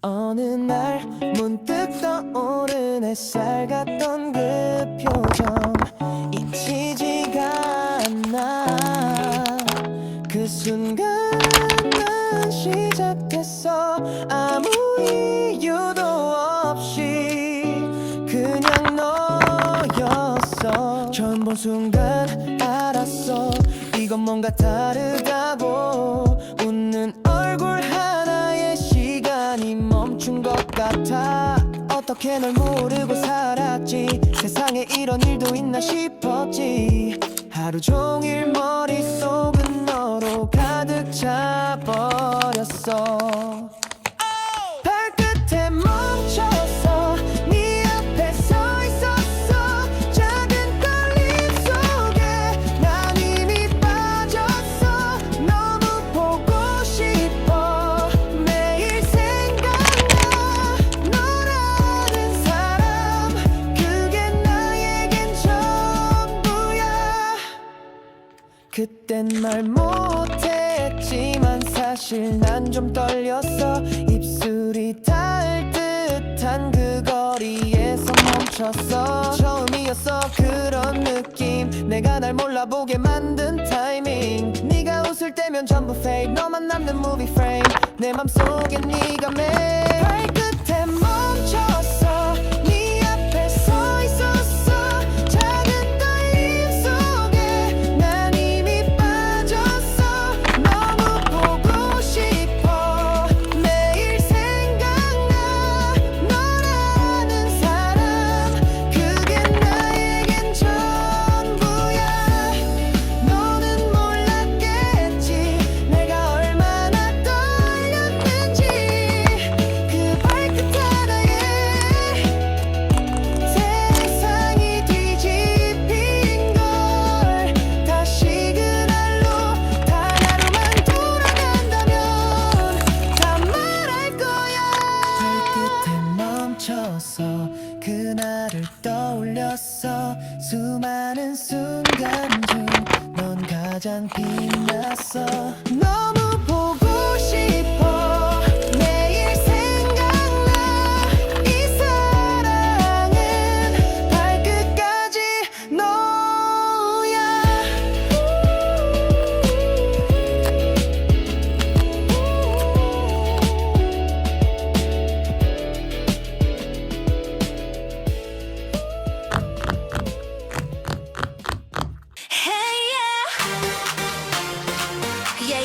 어느 날 문득 떠오른 햇살 같던 그 표정 잊히지가 않아. 그 순간은 시작됐어. 아무 이유도 없이 그냥 너였어. 처음 본 순간 알았어. 이건 뭔가 다르다고. 웃는 얼굴 하나에 시간이 멈춘 것 같아. 어떻게 널 모르고 살았지. 세상에 이런 일도 있나 싶었지. 하루 종일 머릿속은 너로 가득 차버렸어. 발끝에 멈췄어. 네 앞에 서 있었어. 작은 떨림 속에 난 이미 빠졌어. 너무 보고 싶어. 매일 생각나. 너라는 사람 그게 나에겐 전부야. 그땐 말 못했지만 사실 난 좀 떨렸어. 입술이 닿을 듯한 그 거리에서 멈췄어. 처음이었어 그런 느낌. 내가 날 몰라보게 만든 타이밍. 네가 웃을 때면 전부 fake. 너만 남는 movie frame. 내 맘속엔 네가 매일. 발끝에 멈췄어. 네 앞에 서 있었어. 작은 떨림 속에 난 이미 빠졌어. 너무 보고 싶어. 매일 생각나. 너라는 사람 그게 나에겐 전부야. 너는 몰랐겠지 내가 얼마나 떨렸는지. 그 발끝 하나에 세상이 뒤집힌 걸. 다시 그날로 단 하루만 돌아간다면 다 말할 거야. 발끝에 멈췄어. 그날을 떠올렸어. 수많은 순간 중 넌 가장 빛났어. 너무 보고 싶어. 매일 생각나. 이 사랑은 발끝까지 너야. Hey yeah, yeah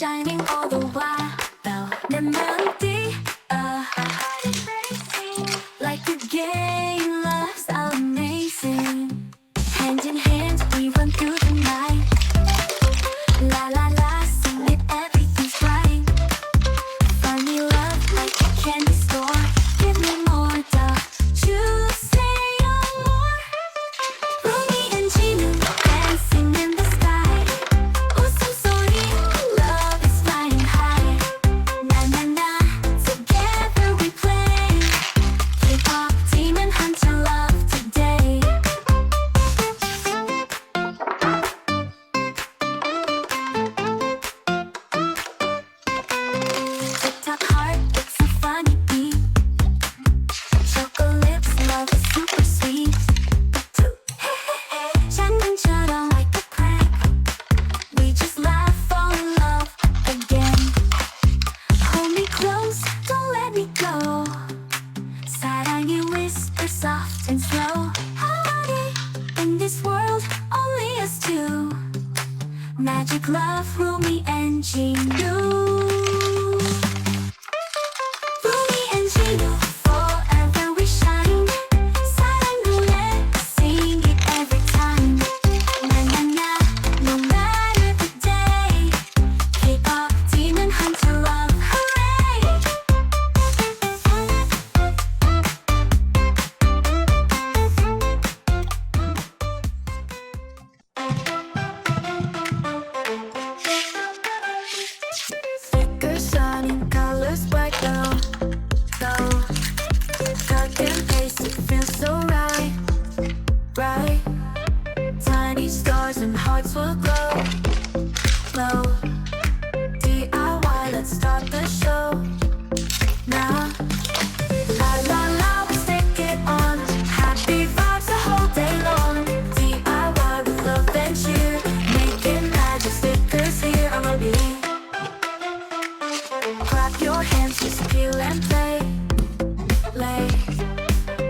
shining all the while. 내 마음 뛰어, like a game, love's amazing. Hand in hand, we run through the night. La la la, sing it, everything's right. Funny love like a candy store. Give me more, don't you say no more. Romy and Gina dancing in the sky. 웃음소리, love is flying high. Na na na, together we play. K-pop team and hunter love today. TikTok heart, it's a funny beat. Chocolates, love is super sweet. 장난처럼 like a prank. We just laugh, fall in love again. Hold me close, don't let me go. 사랑이 whisper soft and slow. In this world, only us two. Magic love, Rumi and Ginu. Rumi and Ginu, forever we shine. 사랑 노래, sing it every time. Na na na, no matter the day. K-pop team and hunter love, hooray! Stickers shining, colors bright now. Cut and paste, it feels so right, right. Tiny stars and hearts will glow, glow. DIY, let's start the show now. La la la, we stick it on. Happy vibes the whole day long. DIY with love and cheer, making magic stickers here on the beat. Clap your hands, just peel and play, lay.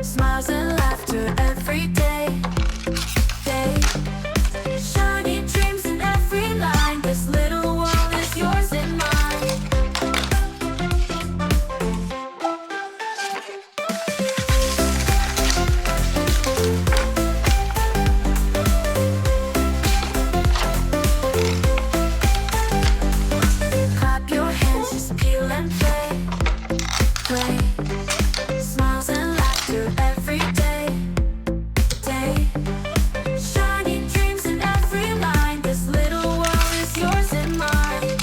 Smiles and laughter every day, day. Shiny dreams in every line. This little world is yours and mine. Clap your hands, just peel and play, play. Smiles and laughter every day, day. Shiny dreams in every line. This little world is yours and mine.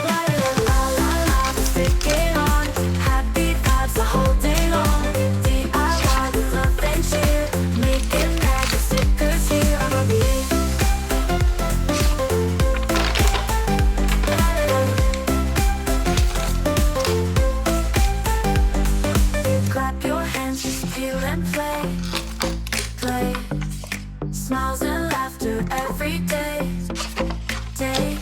La la la la la, we stick it on. Happy vibes the whole day long. DIY with love and cheer, making magic stickers here on our beat. Clap your hands, just peel and play, play. Smiles and laughter every day, day.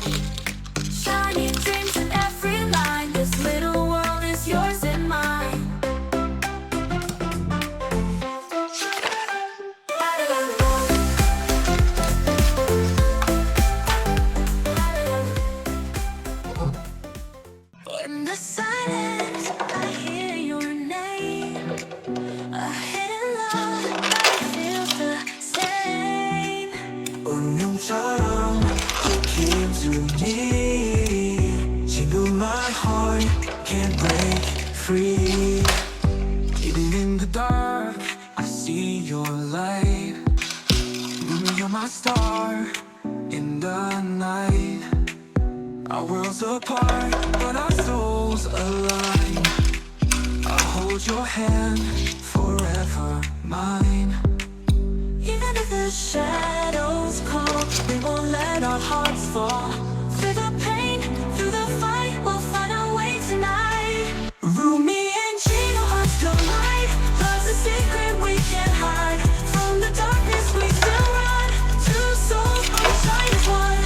Shiny dreams in every line. This little world is yours and mine. In the silence, I hear your name. A hidden love that feels the same. 운명처럼 you came to me. 지금 my heart can't break free. Even in the dark, I see your light. You're my star in the night. Our worlds apart, but our souls align. I'll hold your hand forever, mine. Even if the shadows come, we won't let our hearts fall. Through the pain, through the fight, we'll find our way tonight. Rumi and Gino, hearts collide. Love's a secret we can't hide. From the darkness we still run. Two souls, we shine as one.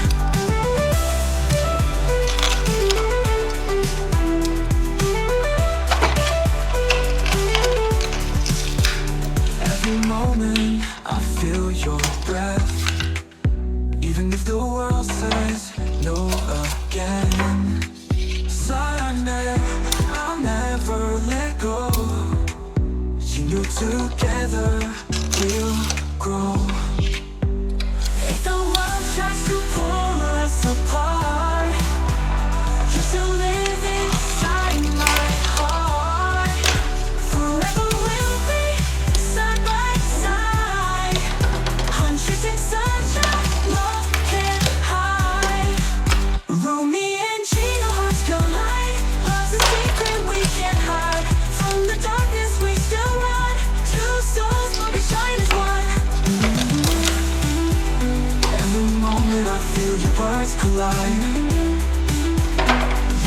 every moment I feel your breath. Even Together we'll grow. If the world tries to pull us apart, you're still live inside my heart. Forever we'll be side by side. Huntrix and SAJA, love can't hide. Rumi and Gina, hearts collide. Love's a secret we can't hide. From the darkness we still run. Two souls will be shine as one. Every moment I feel your words collide.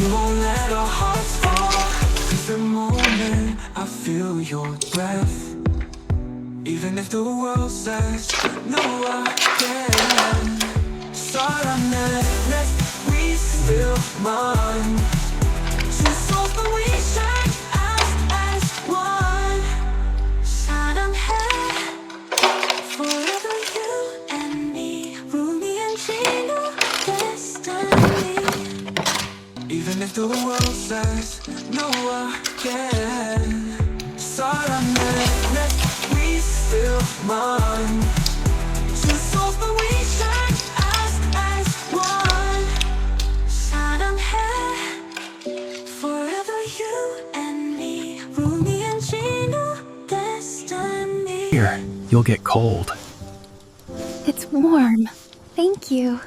You won't let our hearts fall. Every moment I feel your breath. Even if the world says no, I can't. Silence, we still mine. Two souls but we shine as one. Saddam head, forever you and me. Rumi and Gina, destiny. Even if the world says no, I can't. Silence, we still mine. Two souls but we shine as one. Saddam head, forever you and me. Rumi and Gina, destiny. Here, you'll get cold. It's warm. Thank you.